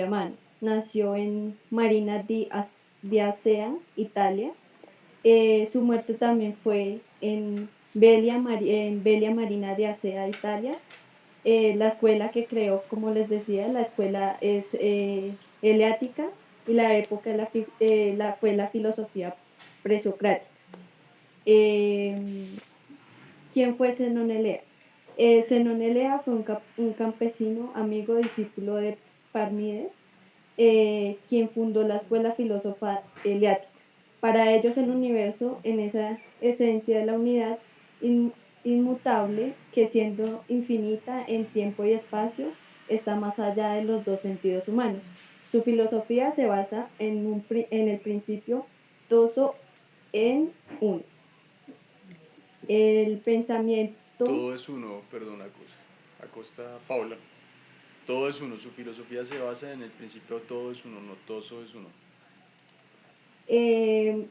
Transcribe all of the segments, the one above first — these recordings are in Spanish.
mano. Nació en di Asea, Italia. Su muerte también fue en en Velia Marina de Asea, Italia. La escuela que creó, como les decía, la escuela es eleática y la época fue la filosofía presocrática. Eh, ¿Quién fue Zenón Elea? Zenón Elea fue un campesino, amigo, discípulo de Parmides, quien fundó la escuela filósofa eleática. Para ellos el universo, en esa esencia de la unidad in- inmutable, que siendo infinita en tiempo y espacio, está más allá de los dos sentidos humanos. Su filosofía se basa en el principio toso en uno. El pensamiento, Todo es uno, perdón, Acosta Paula. Todo es uno, su filosofía se basa en el principio todo es uno, no todo es uno. eh,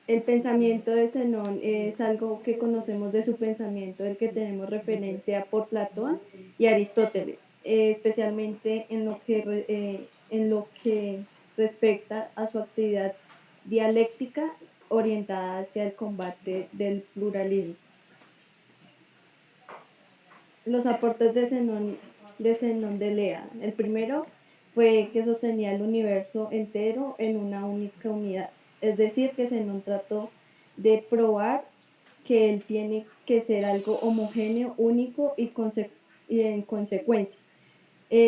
el pensamiento de Zenón es algo que conocemos de su pensamiento, del que tenemos referencia por Platón y Aristóteles, especialmente en lo que respecta a su actividad dialéctica orientada hacia el combate del pluralismo. Los aportes de Zenón de Lea. El primero fue que sostenía el universo entero en una única unidad. Es decir, que Zenón trató de probar que él tiene que ser algo homogéneo, único y en consecuencia.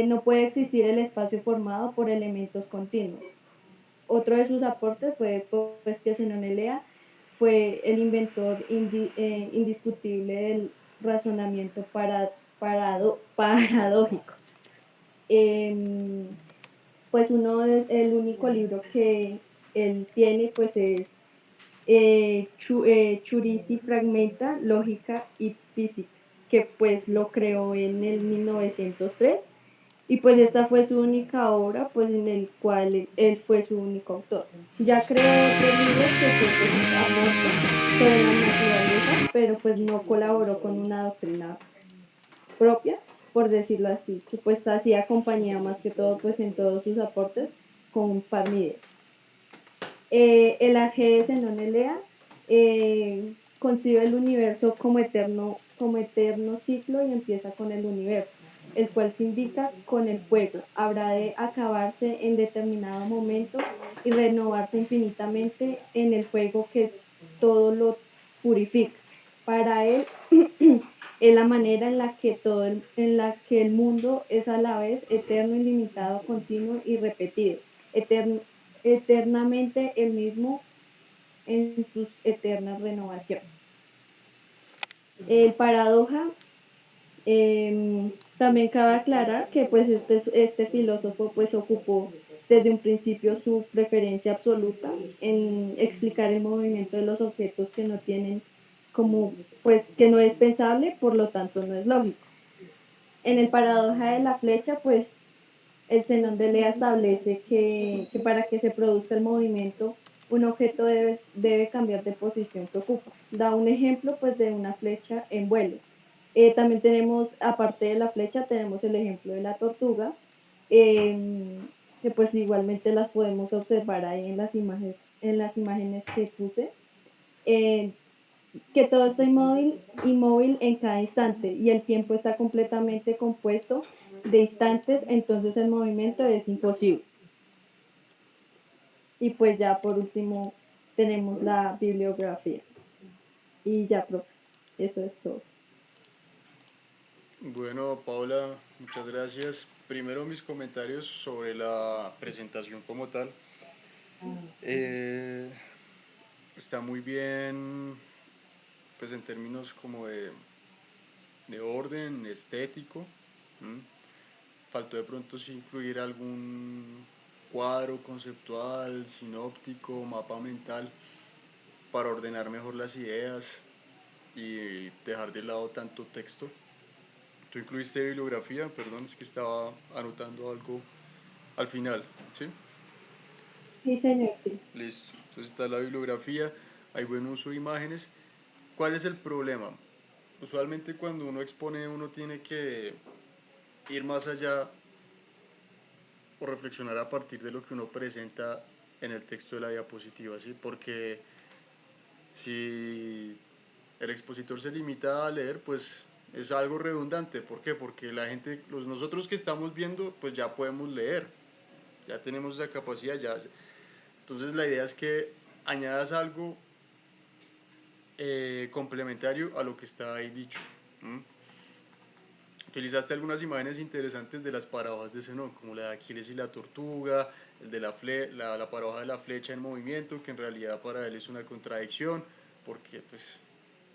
No puede existir el espacio formado por elementos continuos. Otro de sus aportes fue pues, que Zenón Elea fue el inventor indiscutible del razonamiento paradójico. Eh, pues uno es el único libro que él tiene, pues es Churici Fragmenta, Lógica y Física, que pues lo creó en el 1903 y pues esta fue su única obra, pues en el cual él fue su único autor. Ya creó otros libros que fue pues sus aportes sobre la naturaleza, pero pues no colaboró con una doctrina propia, por decirlo así, que pues hacía compañía más que todo pues en todos sus aportes con Parmides. El AG Zenón Elea concibe el universo como eterno ciclo y empieza con el universo, el cual se indica con el fuego. Habrá de acabarse en determinado momento y renovarse infinitamente en el fuego que todo lo purifica. Para él es la manera en la que el mundo es a la vez eterno, ilimitado, continuo y repetido. Eterno, eternamente el mismo en sus eternas renovaciones. El paradoja, también cabe aclarar que pues este filósofo pues ocupó desde un principio su preferencia absoluta en explicar el movimiento de los objetos que no tienen como pues que no es pensable, por lo tanto no es lógico. En el paradoja de la flecha pues el Zenón de Lea establece que para que se produzca el movimiento, un objeto debe cambiar de posición que ocupa. Da un ejemplo pues de una flecha en vuelo. También tenemos, aparte de la flecha, tenemos el ejemplo de la tortuga, que pues igualmente las podemos observar ahí en las imágenes que puse. Eh, que todo está inmóvil en cada instante y el tiempo está completamente compuesto de instantes, entonces el movimiento es imposible. Y pues ya por último tenemos la bibliografía. Y ya, profe, eso es todo. Bueno, Paula, muchas gracias. Primero mis comentarios sobre la presentación como tal. Eh, Está muy bien, pues en términos como de orden estético. ¿M? Faltó de pronto sí incluir algún cuadro conceptual, sinóptico, mapa mental para ordenar mejor las ideas y dejar de lado tanto texto. Tú incluiste bibliografía, perdón, es que estaba anotando algo al final, ¿sí? Sí, señor, sí. Listo. Entonces está la bibliografía, hay buen uso de imágenes. ¿Cuál es el problema? Usualmente cuando uno expone uno tiene que ir más allá o reflexionar a partir de lo que uno presenta en el texto de la diapositiva, ¿sí? Porque si el expositor se limita a leer, pues es algo redundante. ¿Por qué? Porque la gente, nosotros que estamos viendo, pues ya podemos leer, ya tenemos esa capacidad, ya. Entonces la idea es que añadas algo complementario a lo que está ahí dicho. ¿Mm? Utilizaste algunas imágenes interesantes de las paradojas de Zenón, como la de Aquiles y la tortuga, el de la paradoja de la flecha en movimiento, que en realidad para él es una contradicción, porque pues,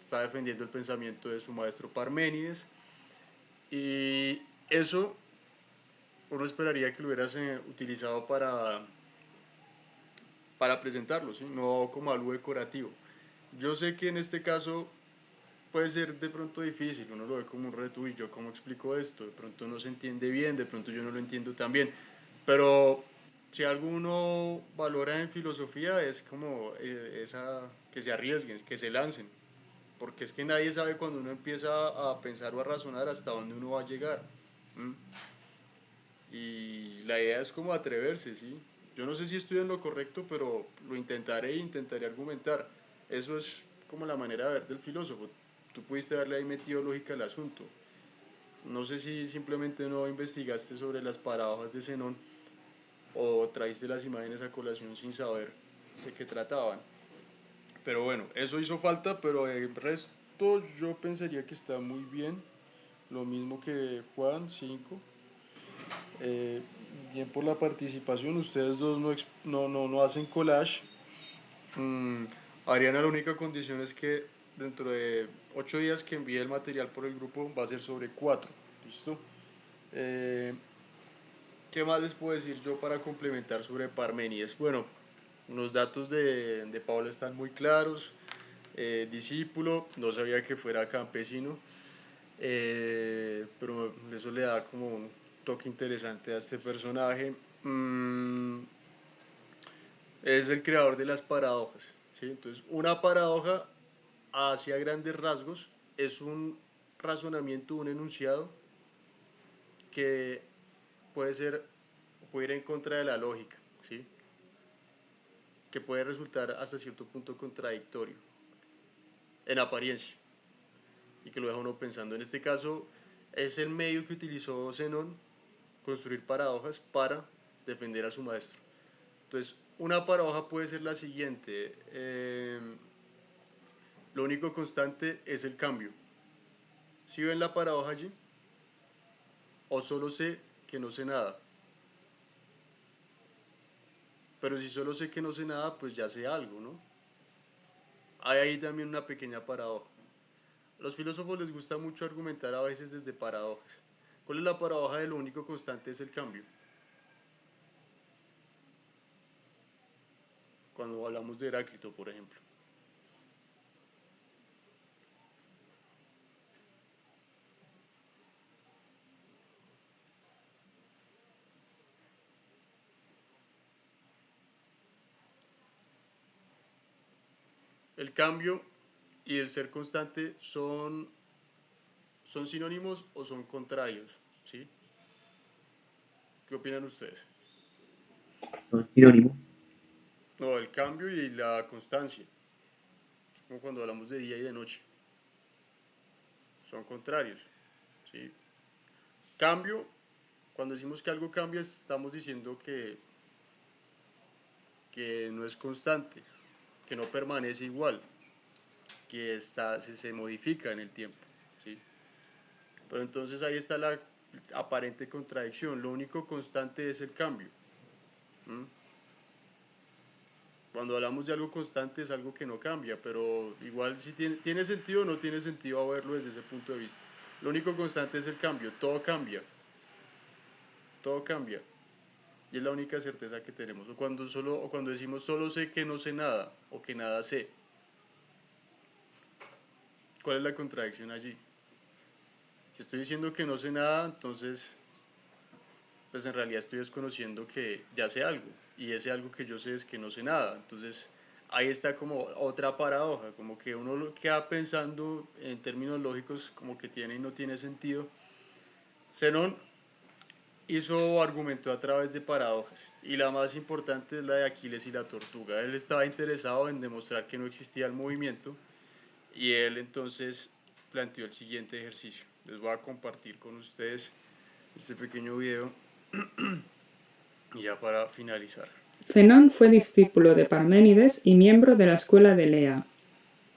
está defendiendo el pensamiento de su maestro Parménides. Y eso uno esperaría que lo hubieras utilizado para presentarlo, ¿sí? No como algo decorativo. Yo sé que en este caso puede ser de pronto difícil, uno lo ve como un reto y yo cómo explico esto, de pronto no se entiende bien, de pronto yo no lo entiendo tan bien, pero si alguno valora en filosofía es como que se arriesguen, que se lancen, porque es que nadie sabe cuando uno empieza a pensar o a razonar hasta dónde uno va a llegar. ¿Mm? Y la idea es como atreverse, ¿sí? Yo no sé si estoy en lo correcto, pero lo intentaré e intentaré argumentar. Eso es como la manera de ver del filósofo. Tú pudiste darle ahí metido lógica al asunto. No sé si simplemente no investigaste sobre las paradojas de Zenón o traíste las imágenes a colación sin saber de qué trataban. Pero bueno, eso hizo falta, pero el resto yo pensaría que está muy bien. Lo mismo que Juan 5. Eh, Bien por la participación. Ustedes dos no hacen collage. Mm, Ariana, la única condición es que dentro de 8 días que envíe el material por el grupo va a ser sobre 4. ¿Listo? Eh, ¿Qué más les puedo decir yo para complementar sobre Parménides? Bueno, los datos de Pablo están muy claros. Discípulo, no sabía que fuera campesino, pero eso le da como un toque interesante a este personaje. Es el creador de las paradojas, ¿sí? Entonces, una paradoja, hacia grandes rasgos, es un razonamiento, un enunciado que puede ser, puede ir en contra de la lógica, ¿sí? Que puede resultar hasta cierto punto contradictorio, en apariencia, y que lo deja uno pensando. En este caso, es el medio que utilizó Zenón, construir paradojas para defender a su maestro. Entonces, una paradoja puede ser la siguiente. Lo único constante es el cambio. ¿Sí ven la paradoja allí? O solo sé que no sé nada. Pero si solo sé que no sé nada, pues ya sé algo, ¿no? Hay ahí también una pequeña paradoja. A los filósofos les gusta mucho argumentar a veces desde paradojas. ¿Cuál es la paradoja de lo único constante es el cambio? Cuando hablamos de Heráclito, por ejemplo. El cambio y el ser constante son sinónimos o son contrarios, ¿sí? ¿Qué opinan ustedes? Son sinónimos. No, el cambio y la constancia, como cuando hablamos de día y de noche, son contrarios, ¿sí? Cambio, cuando decimos que algo cambia, estamos diciendo que no es constante, que no permanece igual, que se modifica en el tiempo, ¿sí? Pero entonces ahí está la aparente contradicción, lo único constante es el cambio. ¿Mm? Cuando hablamos de algo constante es algo que no cambia, pero igual si tiene sentido o no tiene sentido verlo desde ese punto de vista. Lo único constante es el cambio, todo cambia, todo cambia. Y es la única certeza que tenemos. O cuando decimos solo sé que no sé nada o que nada sé. ¿Cuál es la contradicción allí? Si estoy diciendo que no sé nada, entonces pues en realidad estoy desconociendo que ya sé algo. Y ese algo que yo sé es que no sé nada. Entonces ahí está como otra paradoja, como que uno lo queda pensando en términos lógicos como que tiene y no tiene sentido. Zenón hizo argumentó a través de paradojas, y la más importante es la de Aquiles y la tortuga. Él estaba interesado en demostrar que no existía el movimiento, y él entonces planteó el siguiente ejercicio. Les voy a compartir con ustedes este pequeño video y ya para finalizar. Zenón fue discípulo de Parménides y miembro de la escuela de Elea.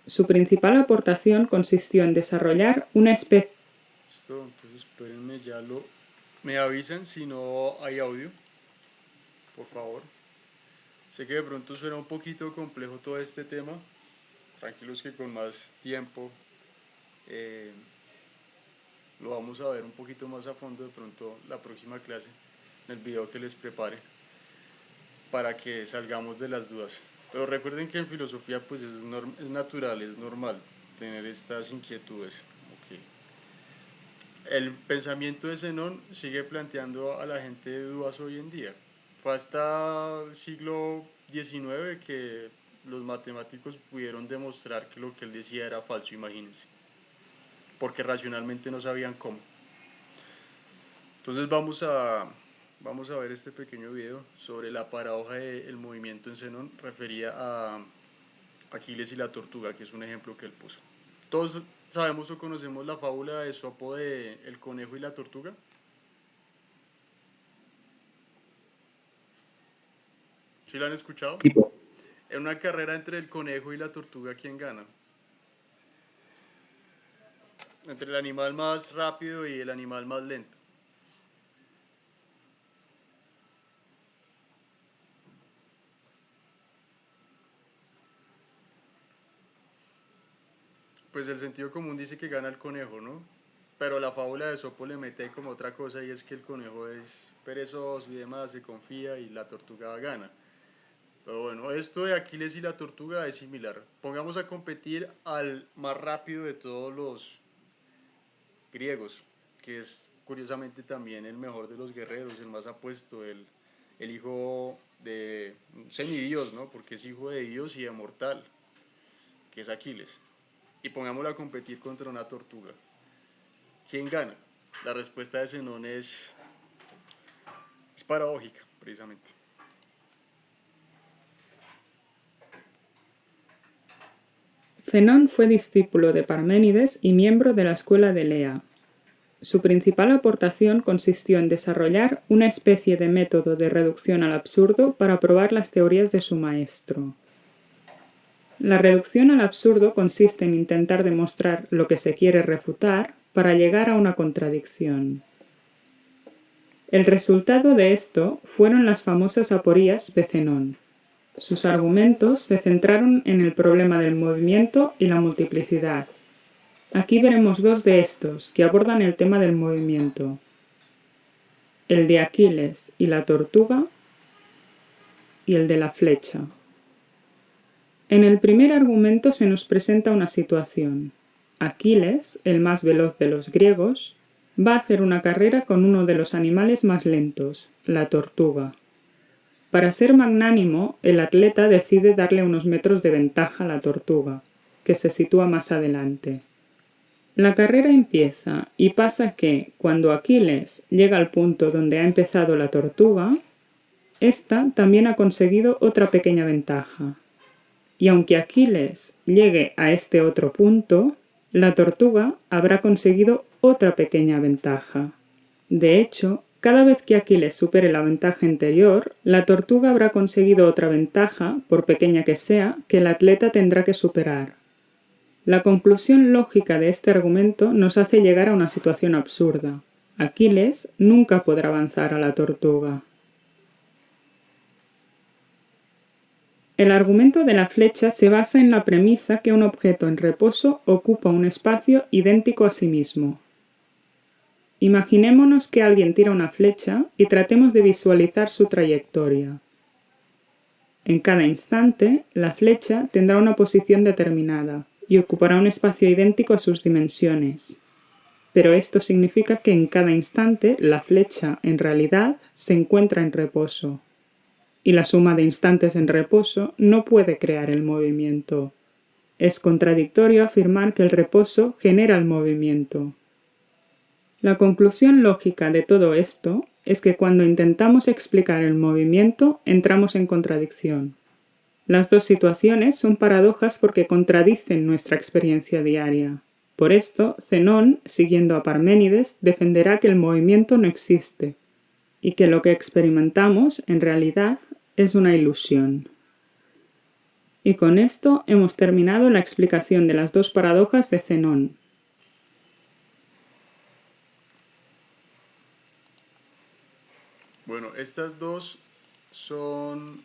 Su principal aportación consistió en desarrollar una especie... Listo, entonces espérenme, me avisan si no hay audio, por favor. Sé que de pronto suena un poquito complejo todo este tema. Tranquilos que con más tiempo lo vamos a ver un poquito más a fondo de pronto la próxima clase, en el video que les prepare, para que salgamos de las dudas. Pero recuerden que en filosofía pues es natural, es normal tener estas inquietudes. Okay. El pensamiento de Zenón sigue planteando a la gente dudas hoy en día. Fue hasta el siglo XIX que los matemáticos pudieron demostrar que lo que él decía era falso, imagínense, porque racionalmente no sabían cómo. Entonces vamos a ver este pequeño video sobre la paradoja del movimiento en Zenón referida a Aquiles y la tortuga, que es un ejemplo que él puso. Todos sabemos o conocemos la fábula de Esopo de el conejo y la tortuga. ¿Sí la han escuchado? Tipo, En una carrera entre el conejo y la tortuga, ¿quién gana? Entre el animal más rápido y el animal más lento. Pues el sentido común dice que gana el conejo, ¿no? Pero la fábula de Esopo le mete como otra cosa, y es que el conejo es perezoso y demás, se confía, y la tortuga gana. Pero bueno, esto de Aquiles y la tortuga es similar. Pongamos a competir al más rápido de todos los griegos, que es curiosamente también el mejor de los guerreros, el más apuesto, el hijo de un semidios, ¿no? Porque es hijo de Dios y de mortal, que es Aquiles. Y pongámoslo a competir contra una tortuga. ¿Quién gana? La respuesta de Zenón es paradójica, precisamente. Zenón fue discípulo de Parménides y miembro de la escuela de Elea. Su principal aportación consistió en desarrollar una especie de método de reducción al absurdo para probar las teorías de su maestro. La reducción al absurdo consiste en intentar demostrar lo que se quiere refutar para llegar a una contradicción. El resultado de esto fueron las famosas aporías de Zenón. Sus argumentos se centraron en el problema del movimiento y la multiplicidad. Aquí veremos dos de estos que abordan el tema del movimiento: el de Aquiles y la tortuga y el de la flecha. En el primer argumento se nos presenta una situación. Aquiles, el más veloz de los griegos, va a hacer una carrera con uno de los animales más lentos, la tortuga. Para ser magnánimo, el atleta decide darle unos metros de ventaja a la tortuga, que se sitúa más adelante. La carrera empieza y pasa que, cuando Aquiles llega al punto donde ha empezado la tortuga, ésta también ha conseguido otra pequeña ventaja. Y aunque Aquiles llegue a este otro punto, la tortuga habrá conseguido otra pequeña ventaja. De hecho, cada vez que Aquiles supere la ventaja anterior, la tortuga habrá conseguido otra ventaja, por pequeña que sea, que el atleta tendrá que superar. La conclusión lógica de este argumento nos hace llegar a una situación absurda. Aquiles nunca podrá avanzar a la tortuga. El argumento de la flecha se basa en la premisa que un objeto en reposo ocupa un espacio idéntico a sí mismo. Imaginémonos que alguien tira una flecha y tratemos de visualizar su trayectoria. En cada instante, la flecha tendrá una posición determinada y ocupará un espacio idéntico a sus dimensiones. Pero esto significa que en cada instante la flecha, en realidad, se encuentra en reposo. Y la suma de instantes en reposo no puede crear el movimiento. Es contradictorio afirmar que el reposo genera el movimiento. La conclusión lógica de todo esto es que cuando intentamos explicar el movimiento entramos en contradicción. Las dos situaciones son paradojas porque contradicen nuestra experiencia diaria. Por esto, Zenón, siguiendo a Parménides, defenderá que el movimiento no existe y que lo que experimentamos, en realidad, es una ilusión. Y con esto hemos terminado la explicación de las dos paradojas de Zenón. Bueno, estas dos son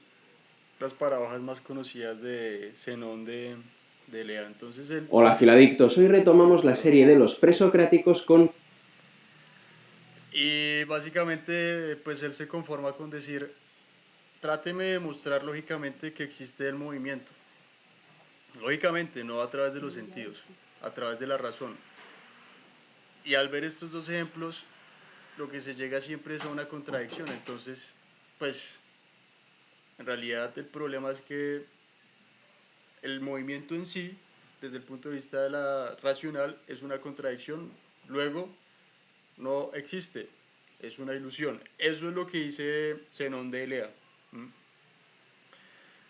las paradojas más conocidas de Zenón de Elea. Entonces Hola filadictos, hoy retomamos la serie de los presocráticos con... Y básicamente, pues él se conforma con decir, tráteme de mostrar lógicamente que existe el movimiento. Lógicamente, no a través de los sentidos, a través de la razón. Y al ver estos dos ejemplos, lo que se llega siempre es a una contradicción. Entonces, pues, en realidad el problema es que el movimiento en sí, desde el punto de vista de la racional, es una contradicción. Luego, no existe, es una ilusión. Eso es lo que dice Zenón de Elea.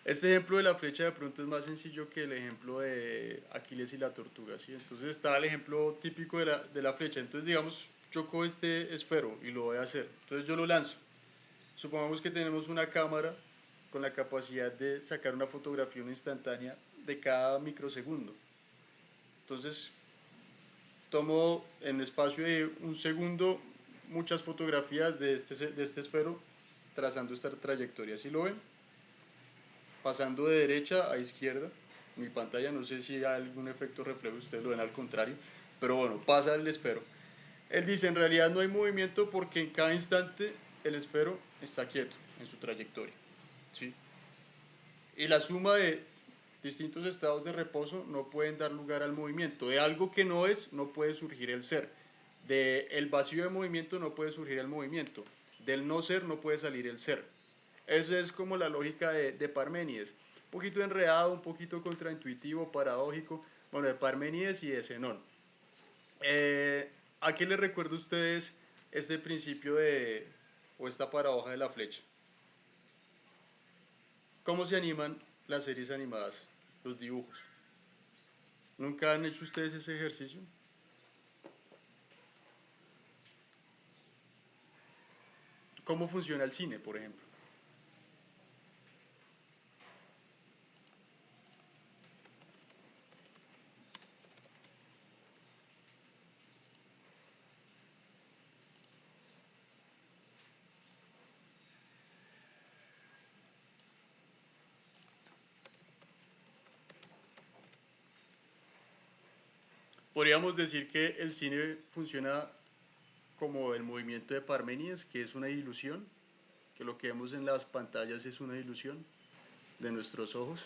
Este ejemplo de la flecha de pronto es más sencillo que el ejemplo de Aquiles y la tortuga, ¿sí? Entonces está el ejemplo típico de la flecha. Entonces, digamos, yo cojo este esfero y lo voy a hacer. Entonces yo lo lanzo. Supongamos que tenemos una cámara con la capacidad de sacar una fotografía instantánea de cada microsegundo. Entonces, tomo en espacio de un segundo muchas fotografías de este esfero trazando esta trayectoria. ¿Sí lo ven? Pasando de derecha a izquierda. Mi pantalla, no sé si hay algún efecto reflejo, ustedes lo ven al contrario, pero bueno, pasa el esfero. Él dice, en realidad no hay movimiento porque en cada instante el esfero está quieto en su trayectoria, ¿sí? Y la suma de distintos estados de reposo no pueden dar lugar al movimiento. De algo que no es, no puede surgir el ser. Del vacío de movimiento no puede surgir el movimiento. Del no ser no puede salir el ser. Esa es como la lógica de Parménides. Un poquito enredado, un poquito contraintuitivo, paradójico. Bueno, de Parménides y de Zenón. ¿A qué les recuerda a ustedes este principio o esta paradoja de la flecha? ¿Cómo se animan las series animadas, los dibujos? ¿Nunca han hecho ustedes ese ejercicio? ¿Cómo funciona el cine, por ejemplo? Podríamos decir que el cine funciona como el movimiento de Parménides, que es una ilusión, que lo que vemos en las pantallas es una ilusión de nuestros ojos.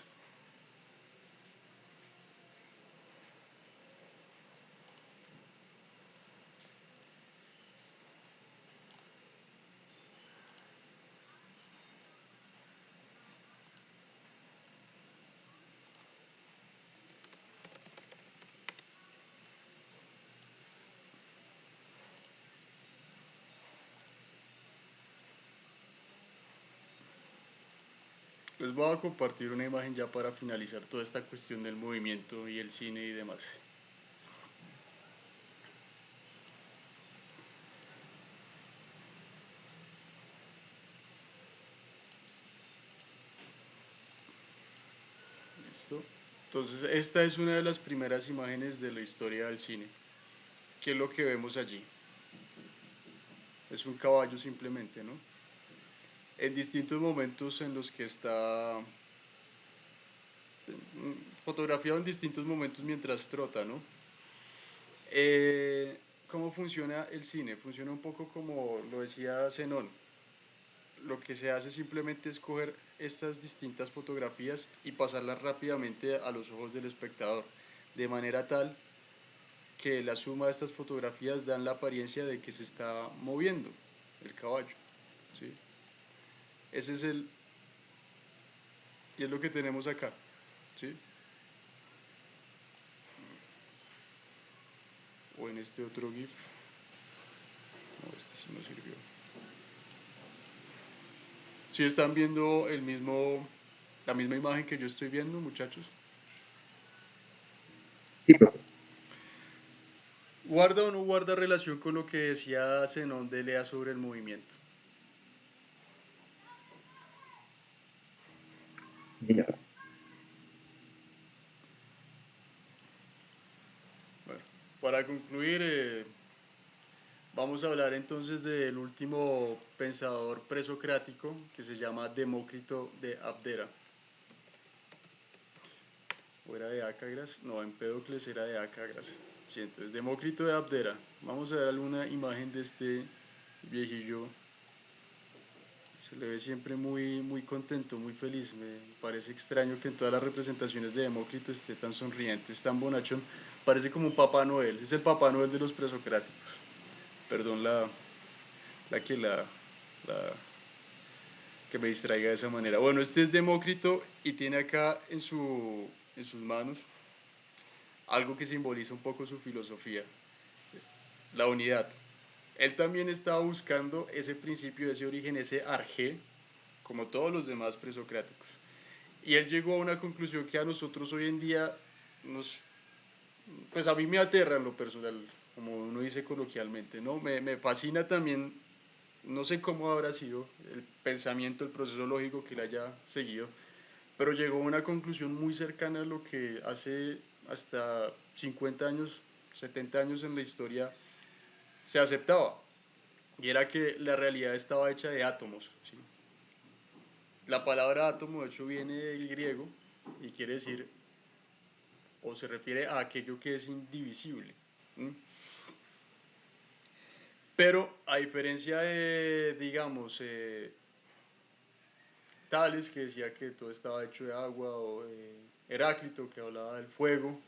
Les voy a compartir una imagen ya para finalizar toda esta cuestión del movimiento y el cine y demás. ¿Listo? Entonces, esta es una de las primeras imágenes de la historia del cine. ¿Qué es lo que vemos allí? Es un caballo simplemente, ¿no? En distintos momentos en los que está fotografiado en distintos momentos mientras trota, ¿no? ¿Cómo funciona el cine? Funciona un poco como lo decía Zenón. Lo que se hace simplemente es coger estas distintas fotografías y pasarlas rápidamente a los ojos del espectador, de manera tal que la suma de estas fotografías dan la apariencia de que se está moviendo el caballo, ¿sí? Ese es y es lo que tenemos acá, ¿sí? O en este otro GIF. No, este sí no sirvió. ¿Sí están viendo la misma imagen que yo estoy viendo, muchachos? Sí, profe. ¿Guarda o no guarda relación con lo que decía Zenón de Lea sobre el movimiento? Señor. Bueno, para concluir, vamos a hablar entonces del último pensador presocrático que se llama Demócrito de Abdera. ¿O era de Acagras? No, Empédocles era de Acagras. Sí, entonces Demócrito de Abdera. Vamos a ver alguna imagen de este viejillo. Se le ve siempre muy, muy contento, muy feliz. Me parece extraño que en todas las representaciones de Demócrito esté tan sonriente, es tan bonachón. Parece como un Papá Noel. Es el Papá Noel de los presocráticos. Perdón la que me distraiga de esa manera. Bueno, este es Demócrito y tiene acá en sus manos algo que simboliza un poco su filosofía, la unidad. Él también estaba buscando ese principio, ese origen, ese arjé, como todos los demás presocráticos. Y él llegó a una conclusión que a nosotros hoy en día pues a mí me aterra en lo personal, como uno dice coloquialmente, ¿no? Me fascina también, no sé cómo habrá sido el pensamiento, el proceso lógico que él haya seguido, pero llegó a una conclusión muy cercana a lo que hace hasta 50 años, 70 años en la historia se aceptaba, y era que la realidad estaba hecha de átomos, ¿sí? La palabra átomo de hecho viene del griego y quiere decir, o se refiere a aquello que es indivisible. ¿Mm? Pero a diferencia de, digamos, Tales, que decía que todo estaba hecho de agua, o Heráclito, que hablaba del fuego,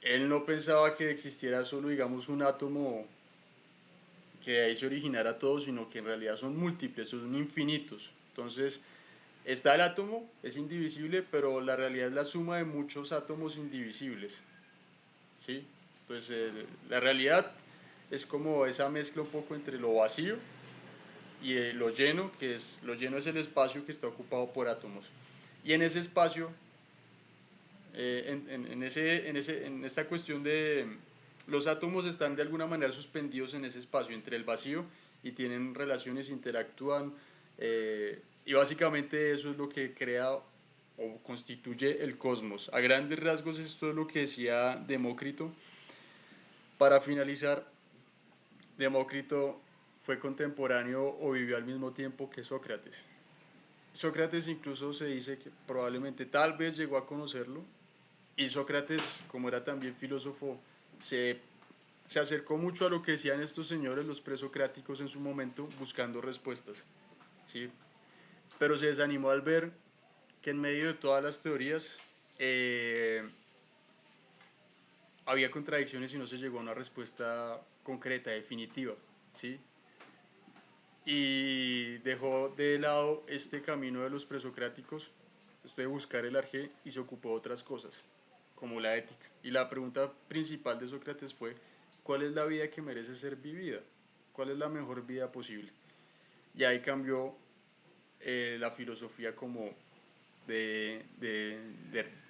él no pensaba que existiera solo, digamos, un átomo que de ahí se originara todo, sino que en realidad son múltiples, son infinitos. Entonces, está el átomo, es indivisible, pero la realidad es la suma de muchos átomos indivisibles. ¿Sí? Pues la realidad es como esa mezcla un poco entre lo vacío y lo lleno, lo lleno es el espacio que está ocupado por átomos. Y en ese espacio, en esta cuestión de los átomos están de alguna manera suspendidos en ese espacio, entre el vacío, y tienen relaciones, interactúan, y básicamente eso es lo que crea o constituye el cosmos. A grandes rasgos esto es lo que decía Demócrito. Para finalizar, Demócrito fue contemporáneo o vivió al mismo tiempo que Sócrates. Sócrates incluso se dice que probablemente tal vez llegó a conocerlo, y Sócrates, como era también filósofo, se acercó mucho a lo que decían estos señores, los presocráticos en su momento, buscando respuestas, ¿sí? Pero se desanimó al ver que en medio de todas las teorías había contradicciones y no se llegó a una respuesta concreta, definitiva, ¿sí? Y dejó de lado este camino de los presocráticos, esto de buscar el arjé, y se ocupó de otras cosas, como la ética. Y la pregunta principal de Sócrates fue, ¿cuál es la vida que merece ser vivida? ¿Cuál es la mejor vida posible? Y ahí cambió la filosofía como de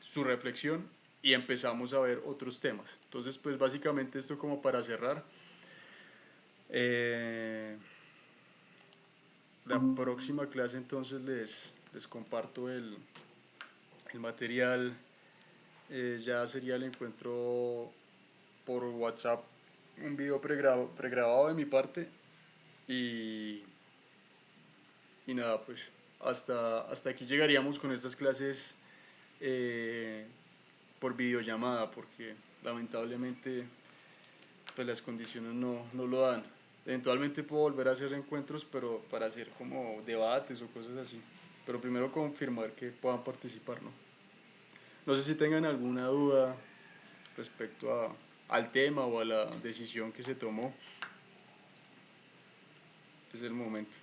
su reflexión, y empezamos a ver otros temas. Entonces, pues básicamente esto como para cerrar. La próxima clase entonces les comparto el material. Ya sería el encuentro por WhatsApp, un video pregrabado de mi parte, y, y nada, pues hasta aquí llegaríamos con estas clases por videollamada, porque lamentablemente pues las condiciones no lo dan. Eventualmente puedo volver a hacer encuentros, pero para hacer como debates o cosas así. Pero primero confirmar que puedan participar, ¿no? No sé si tengan alguna duda respecto al tema o a la decisión que se tomó. Es el momento.